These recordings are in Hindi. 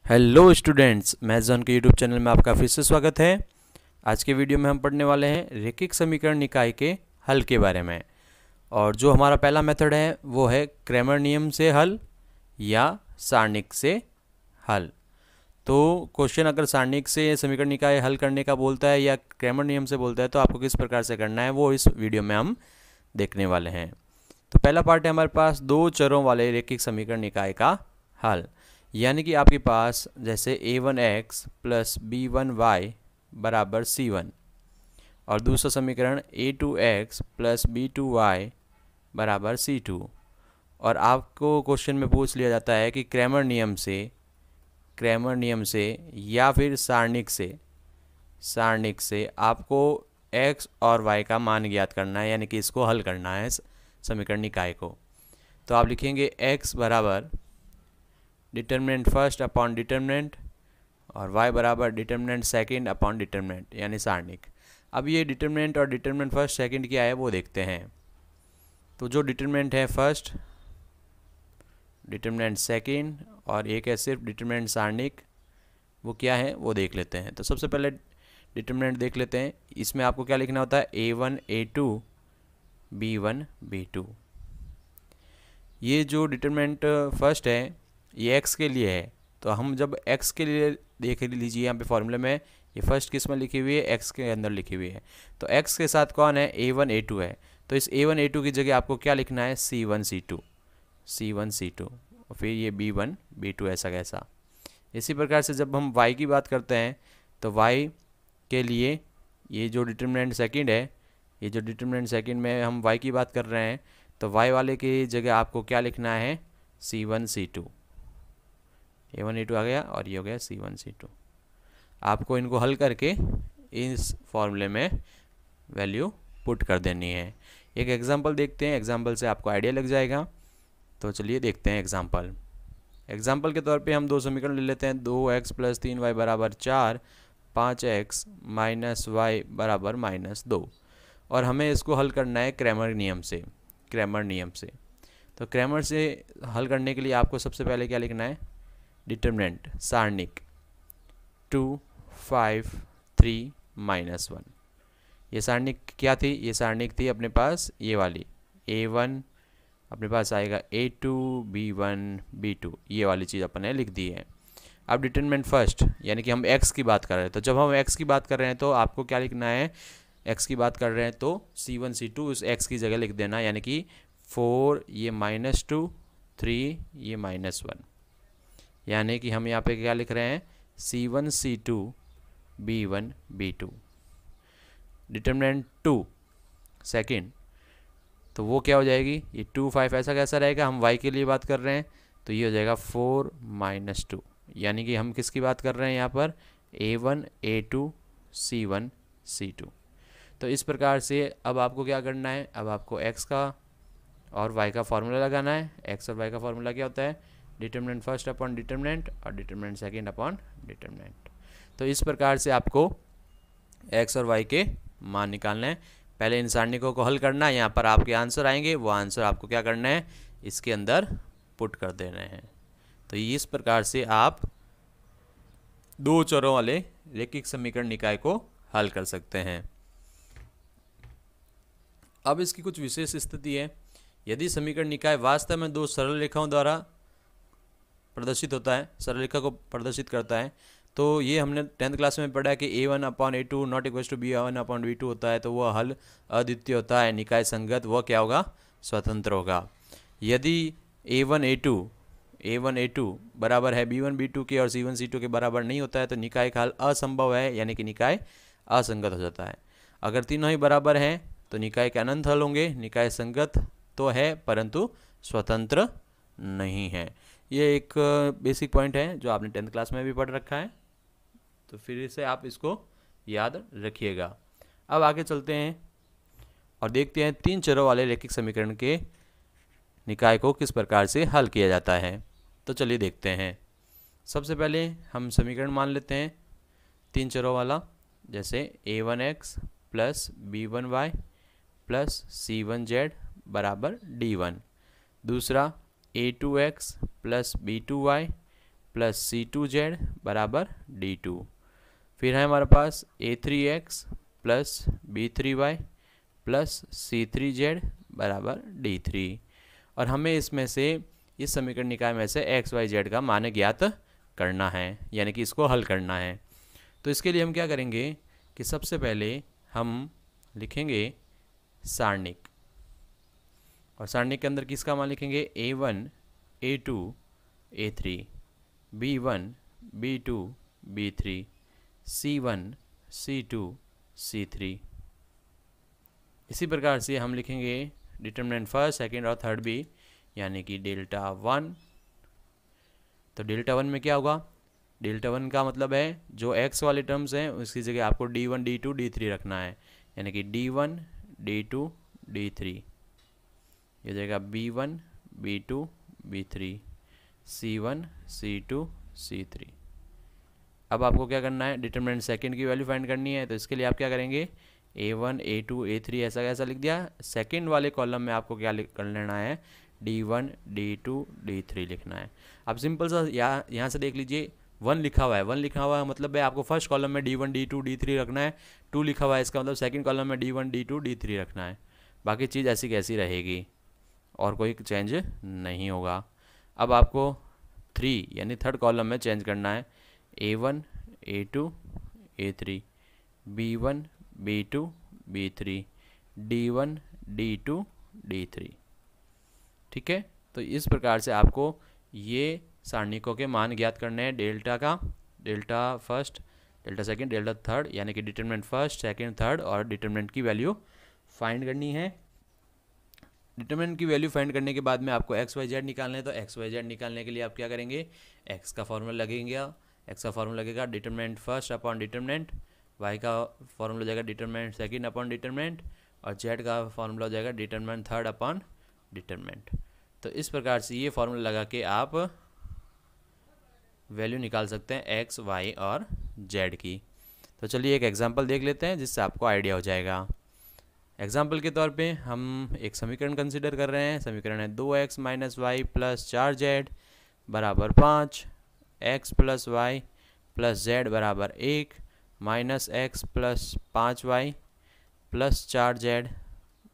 हेलो स्टूडेंट्स, मैज़ॉन के यूट्यूब चैनल में आपका फिर से स्वागत है। आज के वीडियो में हम पढ़ने वाले हैं रैखिक समीकरण निकाय के हल के बारे में। और जो हमारा पहला मेथड है वो है क्रैमर नियम से हल या सारणिक से हल। तो क्वेश्चन अगर सारणिक से समीकरण निकाय हल करने का बोलता है या क्रैमर नियम से बोलता है तो आपको किस प्रकार से करना है वो इस वीडियो में हम देखने वाले हैं। तो पहला पार्ट है हमारे पास दो चरों वाले रैखिक समीकरण निकाय का हल, यानी कि आपके पास जैसे a1x प्लस b1y बराबर c1 और दूसरा समीकरण a2x प्लस b2y बराबर c2। और आपको क्वेश्चन में पूछ लिया जाता है कि क्रैमर नियम से या फिर सारणिक से आपको x और y का मान ज्ञात करना है, यानी कि इसको हल करना है समीकरण निकाय को। तो आप लिखेंगे x बराबर डिटर्मिनेंट फर्स्ट अपॉन डिटर्मिनेंट और y बराबर डिटर्मिनेंट सेकंड अपॉन डिटर्मिनेंट, यानी सारणिक। अब ये डिटर्मिनेंट और डिटर्मिनेंट फर्स्ट सेकंड क्या है वो देखते हैं। तो जो डिटर्मिनेंट है फर्स्ट, डिटर्मिनेंट सेकंड और एक है सिर्फ डिटर्मिनेंट सारणिक, वो क्या है वो देख लेते हैं। तो सबसे पहले डिटर्मिनेंट देख लेते हैं। इसमें आपको क्या लिखना होता है, a1 a2 b1 b2। ये जो डिटर्मिनेंट फर्स्ट है ये x के लिए है, तो हम जब x के लिए देख लीजिए यहाँ पे फॉर्मूले में ये फर्स्ट किस में लिखी हुई है, x के अंदर लिखी हुई है। तो x के साथ कौन है, a1 a2 है। तो इस a1 a2 की जगह आपको क्या लिखना है, c1 c2 और फिर ये b1 b2 ऐसा कैसा। इसी प्रकार से जब हम y की बात करते हैं तो y के लिए ये जो डिटर्मिनेंट सेकंड है, ये जो डिटर्मिनेंट सेकंड में हम y की बात कर रहे हैं, तो y वाले की जगह आपको क्या लिखना है, c1 c2। a1 a2 आ गया और ये हो गया c1 c2। आपको इनको हल करके इस फॉर्मूले में वैल्यू पुट कर देनी है। एक एग्जांपल देखते हैं, एग्जांपल से आपको आइडिया लग जाएगा। तो चलिए देखते हैं एग्जांपल के तौर पे हम दो समीकरण ले लेते हैं। 2x प्लस 3y बराबर 4, 5x माइनस y बराबर -2 और हमें इसको हल करना है क्रैमर नियम से। तो क्रैमर से हल करने के लिए आपको सबसे पहले क्या लिखना है, डिटर्मिनेंट सारणिक 2 5 3 -1। ये सारणिक क्या थी, ये सारणिक थी अपने पास ये वाली a1, अपने पास आएगा a2 b1 b2, ये वाली चीज़ अपन ने लिख दी है। अब डिटर्मिनेंट फर्स्ट, यानी कि हम x की बात कर रहे हैं, तो जब हम x की बात कर रहे हैं तो आपको क्या लिखना है, x की बात कर रहे हैं तो c1 c2 उस x की जगह लिख देना, यानी कि 4 ये -2 3 ये -1, यानी कि हम यहाँ पे क्या लिख रहे हैं, c1 c2 b1 b2। Determinant 2 second, तो वो क्या हो जाएगी, ये 2 5 ऐसा कैसा रहेगा, हम y के लिए बात कर रहे हैं तो ये हो जाएगा 4 -2, यानी कि हम किसकी बात कर रहे हैं यहाँ पर, a1 a2 c1 c2। तो इस प्रकार से अब आपको क्या करना है, अब आपको x का और y का फॉर्मूला लगाना है। x और y का फॉर्मूला क्या होता है, डिटर्मिनेंट फर्स्ट अपॉन डिटर्मिनेंट और डिटर्मिनेंट सेकंड अपॉन डिटर्मिनेंट। तो इस प्रकार से आपको x और y के मान निकालना है। पहले इन सारणिकों को हल करना है, यहाँ पर आपके आंसर आएंगे, वो आंसर आपको क्या करना है, इसके अंदर पुट कर देने हैं। तो इस प्रकार से आप दो चरों वाले रैखिक समीकरण निकाय को हल कर सकते हैं। अब इसकी कुछ विशेष स्थिति है। यदि समीकरण निकाय वास्तव में दो सरल रेखाओं द्वारा प्रदर्शित होता है, सरल रेखा को प्रदर्शित करता है, तो ये हमने 10th क्लास में पढ़ा है कि a1 upon a2 not equal to b1 upon b2 होता है, तो वह हल अद्वितीय होता है, निकाय संगत, वह क्या होगा, स्वतंत्र होगा। यदि a1 a2 बराबर है b1 b2 के और c1 c2 के बराबर नहीं होता है तो निकाय का हल असंभव है, यानी कि निकाय असंगत हो जाता है। अगर तीनों ही बराबर हैं तो निकाय के अनंत हल होंगे, निकाय संगत तो है परंतु स्वतंत्र नहीं है। ये एक बेसिक पॉइंट है जो आपने 10th क्लास में भी पढ़ रखा है, तो फिर से आप इसको याद रखिएगा। अब आगे चलते हैं और देखते हैं तीन चरों वाले रैखिक समीकरण के निकाय को किस प्रकार से हल किया जाता है। तो चलिए देखते हैं। सबसे पहले हम समीकरण मान लेते हैं तीन चरों वाला, जैसे a1x plus b1y plus c1z बराबर d1। दूसरा a2x plus b2y plus C2Z बराबर D2। फिर है हमारे पास A3X plus B3Y plus C3Z बराबर D3। और हमें इसमें से इस समीकरण निकाय में से XYZ का मान ज्ञात करना है, यानी कि इसको हल करना है। तो इसके लिए हम क्या करेंगे कि सबसे पहले हम लिखेंगे सारणिक, और सारणिक के अंदर किसका मान लिखेंगे A1 A2 A3 B1 B2 B3 C1 C2 C3। इसी प्रकार से हम लिखेंगे डिटरमिनेंट फर्स्ट सेकंड और थर्ड भी, यानी कि डेल्टा 1। तो डेल्टा 1 में क्या होगा, डेल्टा 1 का मतलब है जो x वाले टर्म्स हैं उसकी जगह आपको D1 D2 D3 रखना है, यानी कि D1 D2 D3, ये जाएगा B1 B2 B3 C1 C2 C3। अब आपको क्या करना है, डिटरमिनेंट सेकंड की वैल्यू फाइंड करनी है। तो इसके लिए आप क्या करेंगे, A1 A2 A3 ऐसा कैसा लिख दिया, सेकंड वाले कॉलम में आपको क्या कर लेना है, D1 D2 D3 लिखना है। अब सिंपल सा यहाँ से देख लीजिए 1 लिखा हुआ है, 1 लिखा हुआ है मतलब है आपको फर्स्ट कॉलम में D1 D2 D3 रखना है। 2 लिखा हुआ है इसका मतलब सेकंड कॉलम में D1 D2 D3 रखना है। बाकी चीज़ ऐसी कैसी रहेगी और कोई चेंज नहीं होगा। अब आपको 3 यानी थर्ड कॉलम में चेंज करना है, A1 A2 A3 B1 B2 B3 D1 D2 D3। ठीक है, तो इस प्रकार से आपको ये सारणिकों के मान ज्ञात करने हैं, डेल्टा का, delta first, delta second, delta third, यानी कि डिटरमिनेंट फर्स्ट सेकंड थर्ड, और डिटरमिनेंट की वैल्यू फाइंड करनी है। डिटरमिनेंट की वैल्यू फाइंड करने के बाद में आपको XYZ निकालना है। तो XYZ निकालने के लिए आप क्या करेंगे, x का फॉर्मूला लगेगा, x का फॉर्मूला लगेगा determinant first upon determinant, y का फॉर्मूला हो जाएगा डिटरमिनेंट सेकंड अपॉन डिटरमिनेंट, और z का फॉर्मूला हो जाएगा डिटरमिनेंट थर्ड अपॉन डिटरमिनेंट। तो इस प्रकार से ये फॉर्मूला लगा के आप वैल्यू निकाल सकते हैं x, y और z की। तो चलिए एक एग्जांपल देख लेते हैं जिससे आपको आइडिया हो जाएगा। एग्जाम्पल के तौर पे हम एक समीकरण कंसिडर कर रहे हैं। समीकरण है 2x minus Y plus 4z बराबर 5, x plus y plus z बराबर 1, minus x plus 5y plus 4z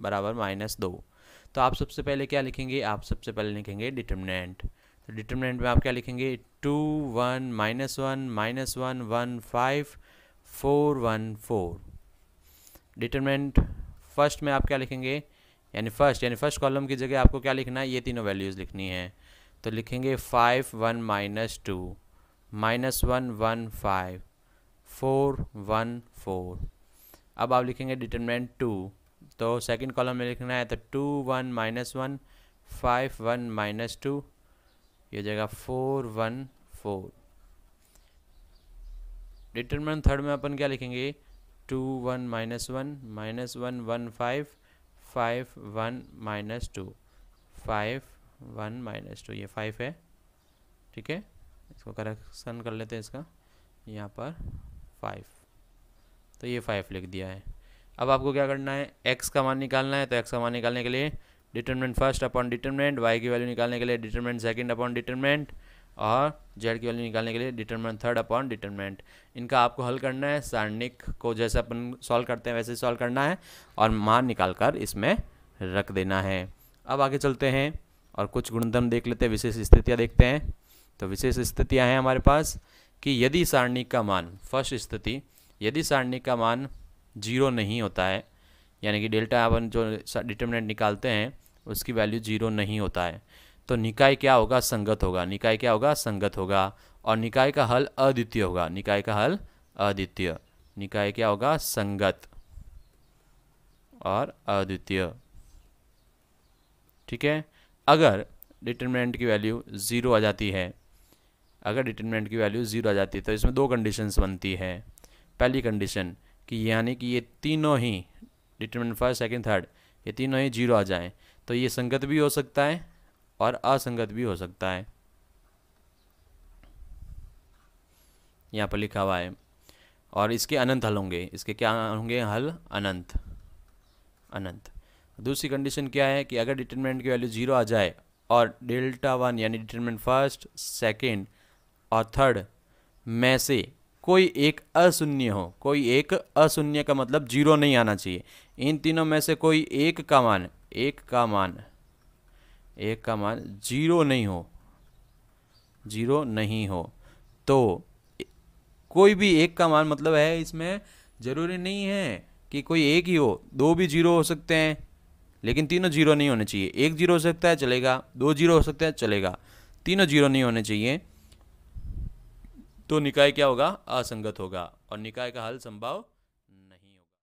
बराबर -2। तो आप सबसे पहले क्या लिखेंगे, आप सबसे पहले लिखेंगे डिटरमिनेंट। तो डिटरमिनेंट में आप क्या लिखेंगे, 2 1 -1 -1 1 5 4 1 4। डिटरमिनेंट फर्स्ट में आप क्या लिखेंगे, यानी फर्स्ट कॉलम की जगह आपको क्या लिखना है, ये तीनों वैल्यूज़ लिखनी है। तो लिखेंगे 5 1 -2 -1 1 5 4 1 4। अब आप लिखेंगे डिटरमिनेंट 2, तो सेकंड कॉलम में लिखना है, तो 2 1 -1 5 1 -2, ये जगह 4 1 4। डिटरमिनेंट थर्ड में अपन क्या लिखेंगे, 2 1 -1 -1 1 5 5 1 -2 5 1 -2, ये 5 है। ठीक है, इसको करेक्शन कर लेते हैं इसका, यहाँ पर 5, तो ये 5 लिख दिया है। अब आपको क्या करना है, x का मान निकालना है। तो x का मान निकालने के लिए determinant first upon determinant, y की वैल्यू निकालने के लिए डिटरमिनेंट सेकंड अपॉन डिटरमिनेंट, और z की वैल्यू निकालने के लिए डिटरमिनेंट थर्ड अपॉन डिटरमिनेंट। इनका आपको हल करना है, सारणिक को जैसे अपन सॉल्व करते हैं वैसे सॉल्व करना है, और मान निकाल कर इसमें रख देना है। अब आगे चलते हैं और कुछ गुणधर्म देख लेते हैं, विशेष स्थितियाँ देखते हैं। तो विशेष स्थितियाँ हैं हमारे पास कि यदि सारणिक का मान, फर्स्ट स्थिति, यदि सारणिक का मान 0 नहीं होता है, यानी कि डेल्टा अपन जो डिटरमिनेंट निकालते हैं उसकी वैल्यू 0 नहीं होता है, तो निकाय क्या होगा, संगत होगा। निकाय क्या होगा, संगत होगा, और निकाय का हल अद्वितीय होगा। निकाय का हल अद्वितीय, निकाय क्या होगा, संगत और अद्वितीय। ठीक है, अगर डिटरमिनेंट की वैल्यू 0 आ जाती है, अगर डिटरमिनेंट की वैल्यू 0 आ जाती है तो इसमें 2 कंडीशंस बनती है। पहली कंडीशन कि यानी कि ये तीनों ही डिटरमिनेंट फर्स्ट सेकंड थर्ड, ये तीनों ही 0 आ जाएं, तो ये संगत भी हो सकता है और असंगत भी हो सकता है। यहाँ पर लिखा हुआ है, और इसके अनंत हल होंगे। इसके क्या होंगे हल, अनंत, अनंत। दूसरी कंडीशन क्या है कि अगर डिटरमिनेंट की वैल्यू 0 आ जाए और डेल्टा 1 यानी डिटरमिनेंट फर्स्ट सेकंड और थर्ड में से कोई एक अशून्य हो। कोई एक अशून्य का मतलब जीरो नहीं आना चाहिए। इन तीनों में से कोई एक का मान जीरो नहीं हो तो कोई भी एक का मान मतलब है, इसमें ज़रूरी नहीं है कि कोई एक ही हो, दो भी जीरो हो सकते हैं, लेकिन तीनों जीरो नहीं होने चाहिए। एक जीरो हो सकता है चलेगा, दो जीरो हो सकता है चलेगा, तीनों जीरो नहीं होने चाहिए। तो निकाय क्या होगा? असंगत होगा और निकाय का हल संभव